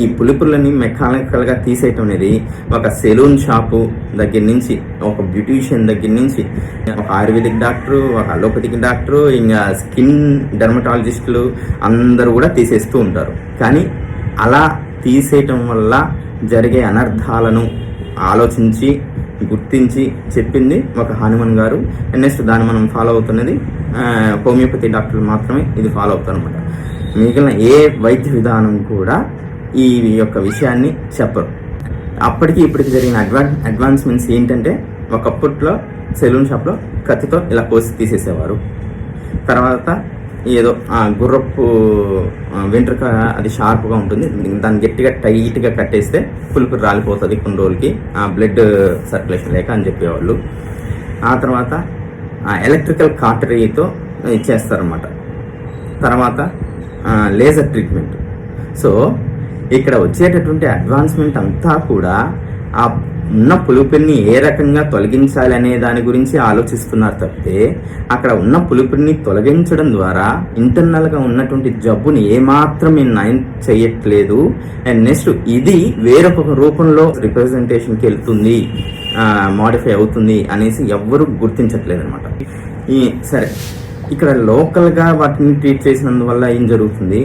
ఈ పులుపులని మెకానికల్గా తీసేయటం అనేది ఒక సెలూన్ షాపు దగ్గర నుంచి, ఒక బ్యూటీషియన్ దగ్గర నుంచి, ఒక ఆయుర్వేదిక్ డాక్టరు, ఒక అలోపతిక్ డాక్టరు, ఇంకా స్కిన్ డెర్మటాలజిస్టులు అందరూ కూడా తీసేస్తూ ఉంటారు. కానీ అలా తీసేయటం వల్ల జరిగే అనర్థాలను ఆలోచించి గుర్తించి చెప్పింది ఒక హనుమాన్ గారు. నెక్స్ట్ దాన్ని మనం ఫాలో అవుతున్నది హోమియోపతి డాక్టర్లు మాత్రమే ఇది ఫాలో అవుతారు అనమాట. మిగిలిన ఏ వైద్య విధానం కూడా ఈ యొక్క విషయాన్ని చెప్పరు. అప్పటికి ఇప్పటికి జరిగిన అడ్వాన్స్మెంట్స్ ఏంటంటే, ఒకప్పట్లో సెలూన్ షాప్లో కత్తితో ఇలా కోసి తీసేసేవారు. తర్వాత ఏదో గుర్రపు వెంట్రుక అది షార్ప్గా ఉంటుంది, దాన్ని గట్టిగా టైట్గా కట్టేస్తే పులుపు రాలిపోతుంది కొన్ని రోజులకి, బ్లడ్ సర్క్యులేషన్ లేక అని చెప్పేవాళ్ళు. ఆ తర్వాత ఎలక్ట్రికల్ కాటరీతో ఇచ్చేస్తారన్నమాట. తర్వాత లేజర్ ట్రీట్మెంట్. సో ఇక్కడ వచ్చేటటువంటి అడ్వాన్స్మెంట్ అంతా కూడా ఆ ఉన్న పులుపుని ఏ రకంగా తొలగించాలి అనే దాని గురించి ఆలోచిస్తున్నారు తప్పితే, అక్కడ ఉన్న పులుపుని తొలగించడం ద్వారా ఇంటర్నల్గా ఉన్నటువంటి జబ్బుని ఏమాత్రం నయం చేయట్లేదు. అండ్ నెక్స్ట్ ఇది వేరొక రూపంలో రిప్రజెంటేషన్కి వెళ్తుంది, మాడిఫై అవుతుంది అనేసి ఎవ్వరూ గుర్తించట్లేదు అనమాట. సరే, ఇక్కడ లోకల్గా వాటిని ట్రీట్ చేసినందువల్ల ఏం జరుగుతుంది,